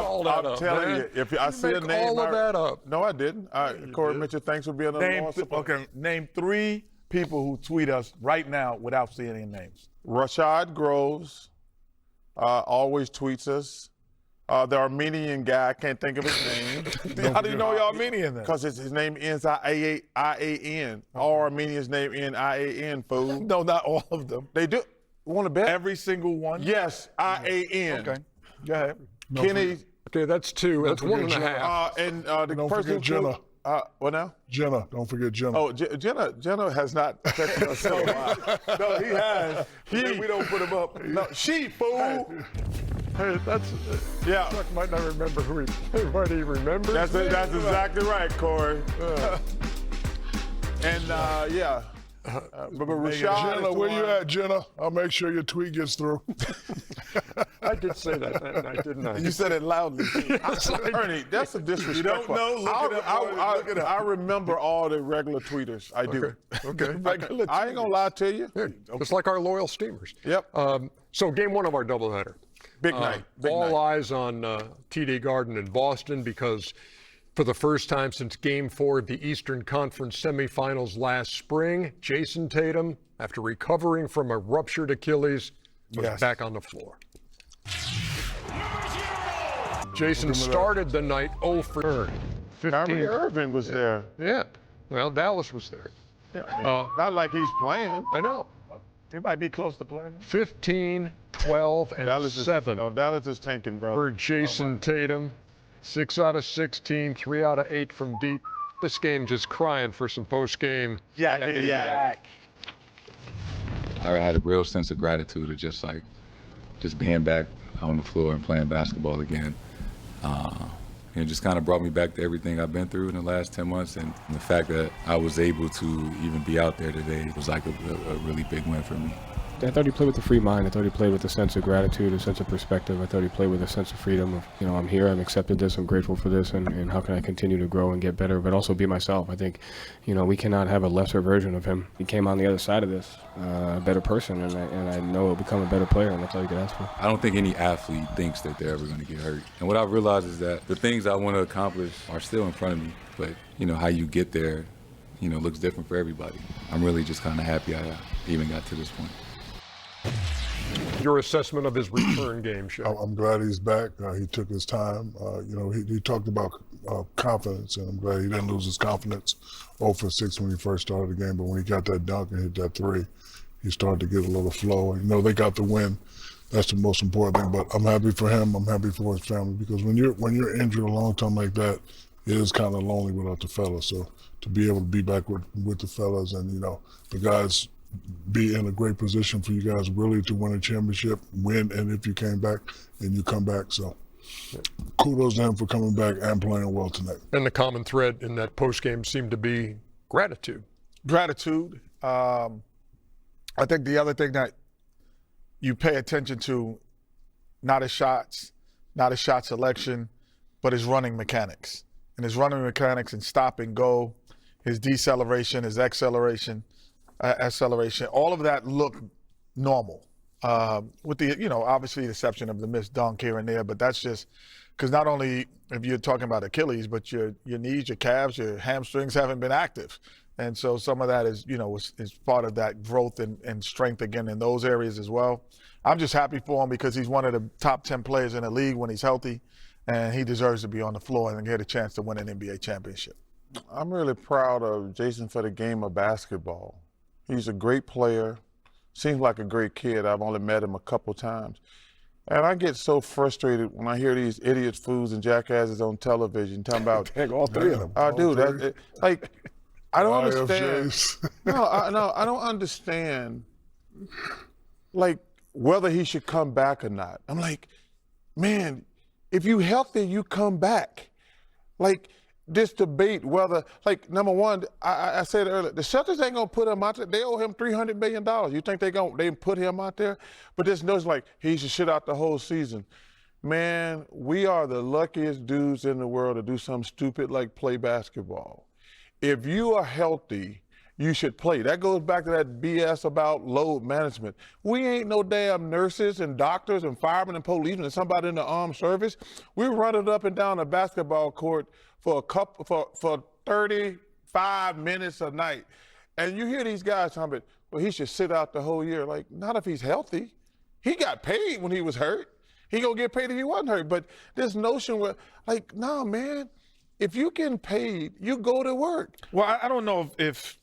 all that up. I'm telling man. you, if I see a make name, all of that up. No, I didn't. Corey Mitchell, thanks for being on the Lawrence. Okay, name 3 people who tweet us right now without seeing any names. Rashad Groves always tweets us. The Armenian guy, I can't think of his name. How do you know you're Armenian then? Because his name ends I-A-N. All Armenians name end I-A-N, fool. No, not all of them. They do. Want to bet? Every single one? Yes, I-A-N. Okay, go ahead. Kenny. Okay, that's 2. That's 1.5. And the Don't person forget Jenna. What now? Jenna, don't forget Jenna. Oh, Jenna has not texted us so No, he has. We don't put him up. No, she, fool. Hey, that's Yeah. Chuck might not remember who he remembers. That's exactly right, Corey. And yeah. But Rashad. Jenna, where you at, Jenna? I'll make sure your tweet gets through. I did say that night, didn't I? You said it loudly. Ernie, that's a disrespect. You don't know? Look it up. I remember all the regular tweeters. I do. Okay. I ain't gonna lie to you. Yeah, just like our loyal steamers. Yep. So game 1 of our doubleheader. Big night. Big all night. eyes on TD Garden in Boston because for the first time since Game 4 of the Eastern Conference semifinals last spring, Jayson Tatum, after recovering from a ruptured Achilles, was back on the floor. Jason started the night 0 for 15. Kyrie Irving was there. Yeah. Well, Dallas was there. Not like he's playing. I know. He might be close to playing. 15, 12, and 7 Dallas is tanking, bro. for Jayson Tatum. 6 out of 16, 3 out of 8 from deep. This game just crying for some post-game. Yeah. I had a real sense of gratitude of just being back on the floor and playing basketball again. It just kind of brought me back to everything I've been through in the last 10 months. And the fact that I was able to even be out there today was like a really big win for me. I thought he played with a free mind. I thought he played with a sense of gratitude, a sense of perspective. I thought he played with a sense of freedom of, I'm here, I've accepted this, I'm grateful for this, and how can I continue to grow and get better, but also be myself. I think, we cannot have a lesser version of him. He came on the other side of this, a better person, and I know he'll become a better player, and that's all you can ask for. I don't think any athlete thinks that they're ever going to get hurt. And what I've realized is that the things I want to accomplish are still in front of me, but, how you get there, looks different for everybody. I'm really just kind of happy I even got to this point. Your assessment of his return game, Shaq. I'm glad he's back. He took his time. He talked about confidence, and I'm glad he didn't lose his confidence 0 for 6 when he first started the game. But when he got that dunk and hit that 3, he started to get a little flow. And, they got the win. That's the most important thing. But I'm happy for him. I'm happy for his family because when you're injured a long time like that, it is kind of lonely without the fellas. So to be able to be back with the fellas and the guys be in a great position for you guys really to win a championship, win, and if you came back and you come back. So kudos to him for coming back and playing well tonight. And the common thread in that postgame seemed to be gratitude. Gratitude. I think the other thing that you pay attention to, not his shots, not his shot selection, but his running mechanics. And his running mechanics and stop and go, his deceleration, his acceleration, all of that looked normal. With the, obviously the exception of the missed dunk here and there, but that's just because not only if you're talking about Achilles, but your knees, your calves, your hamstrings haven't been active. And so some of that is, is part of that growth and strength again in those areas as well. I'm just happy for him because he's one of the top 10 players in the league when he's healthy, and he deserves to be on the floor and get a chance to win an NBA championship. I'm really proud of Jayson for the game of basketball. He's a great player, seems like a great kid. I've only met him a couple times. And I get so frustrated when I hear these idiots, fools, and jackasses on television talking about all 3 of them. I do. I don't understand. I don't understand, whether he should come back or not. I'm like, man, if you healthy, you come back. This debate whether, number one, I said earlier, the Celtics ain't gonna put him out there. They owe him $300 million. You think they put him out there? But this knows he should sit out the whole season. Man, we are the luckiest dudes in the world to do something stupid like play basketball. If you are healthy you should play. That goes back to that BS about load management. We ain't no damn nurses and doctors and firemen and policemen and somebody in the armed service. We're running up and down the basketball court for 35 minutes a night. And you hear these guys talking about, well, he should sit out the whole year. Like, not if he's healthy. He got paid when he was hurt. He gonna get paid if he wasn't hurt. But this notion where, like, nah, man, if you getting paid, you go to work. Well, I don't know if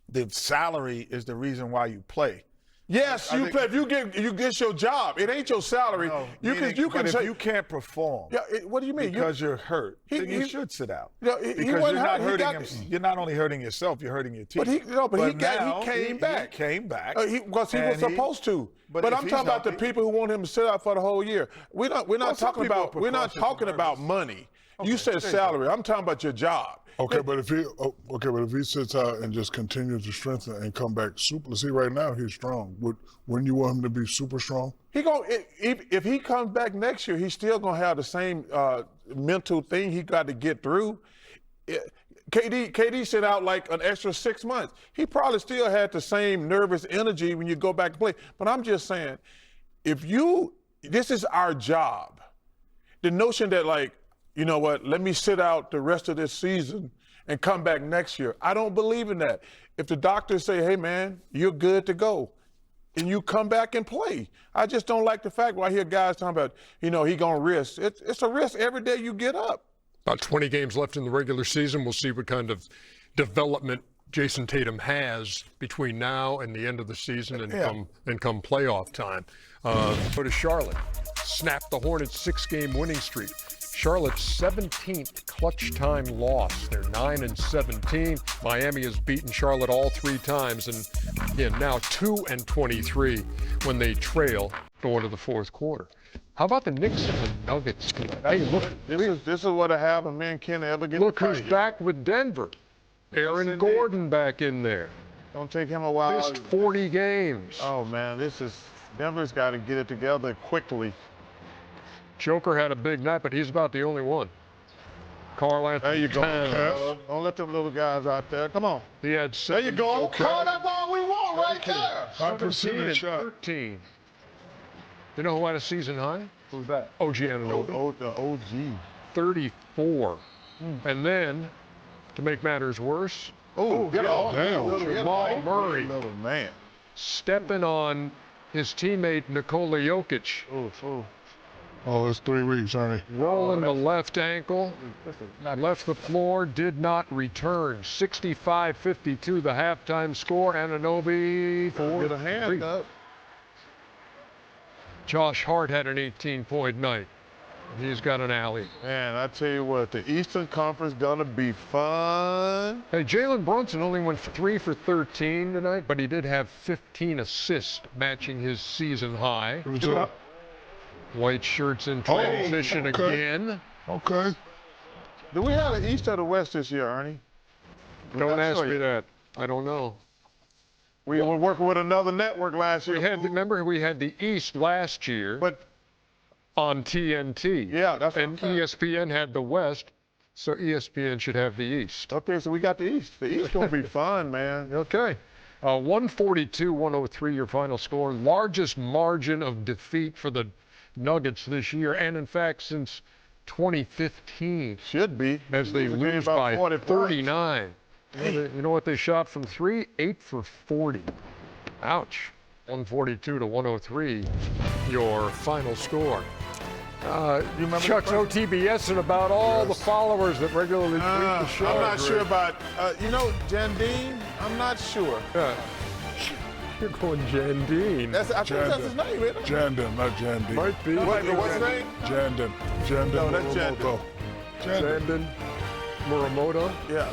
the salary is the reason why you play. Yes, you play. If you get your job, it ain't your salary. No, you meaning, can but say if you can't perform. Yeah, what do you mean? Because you're hurt. Then you he- should sit out. Yeah, he because wasn't you're not hurt. He hurting got- you're not only hurting yourself, you're hurting your team. But he now, came back. He came back. Because he was supposed to. but But if I'm he's talking about the healthy- people who want him to sit out for the whole year. We're not some talking people about are we're not precautious talking and about nervous. money. You said salary. I'm talking about your job. Okay, but if he sits out and just continues to strengthen and come back super, see right now he's strong. Wouldn't you want him to be super strong? If he comes back next year, he's still gonna have the same mental thing he got to get through. KD sit out like an extra 6 months. He probably still had the same nervous energy when you go back and play. But I'm just saying, this is our job. The notion that, like, you know what, let me sit out the rest of this season and come back next year. I don't believe in that. If the doctors say, hey man, you're good to go, and you come back and play. I just don't like the fact where I hear guys talking about, he gonna risk. It's a risk every day you get up. About 20 games left in the regular season. We'll see what kind of development Jayson Tatum has between now and the end of the season and come playoff time. Go to Charlotte. Snap the Hornets' 6-game winning streak. Charlotte's 17th clutch time loss. They're 9-17. Miami has beaten Charlotte all 3 times, and again now 2-23 when they trail going to the fourth quarter. How about the Knicks and the Nuggets? Hey, look, This is what happened. Me and Ken ever get look who's back with Denver. Aaron Gordon back in there. Don't take him a while. Missed 40 games. Oh man, Denver's got to get it together quickly. Joker had a big night, but he's about the only one. Carl Anthony. There you go. Towns. Don't let them little guys out there. Come on. He had 7. There you go. Call that ball we want right there. 17 and 13. You know who had a season high? Who's that? OG Anunoby. The OG. 34. And then, to make matters worse, Get off. Jamal Murray Little man. stepping on his teammate Nikola Jokic, Oh, it's 3 weeks, Ernie. rolling the left ankle, left the floor, did not return. 65-52 the halftime score. Anunoby for Get a hand 3. up. Josh Hart had an 18-point night. He's got an alley. Man, I tell you what, the Eastern Conference gonna be fun. Hey, Jalen Brunson only went 3 for 13 tonight, but he did have 15 assists, matching his season high. White shirts in transition again. Okay. Do we have the East or the West this year, Ernie? Don't ask me that. I don't know. We were working with another network last year. Remember, we had the East last year, But on TNT. yeah, that's And ESPN had the West, so ESPN should have the East. okay. So we got the East. The East gonna be fun, man. Okay. 142-103 your final score. Largest margin of defeat for the Nuggets this year, and in fact since 2015, Should be. as they It's a game lose about by 40 points. 39. You know what they shot from 3? 8 for 40. Ouch. 142-103 your final score. Chuck's OTBS and about all the followers that regularly tweet the show. I'm not sure about, Jandine? I'm not sure. Yeah. You're going Jandine. I think that's his name, isn't it? Jandon, not Jandy. Might be. What's his name? Jandon. Jandon. No, that's Muramoto. Jandon. Jandon Muramoto. Yeah.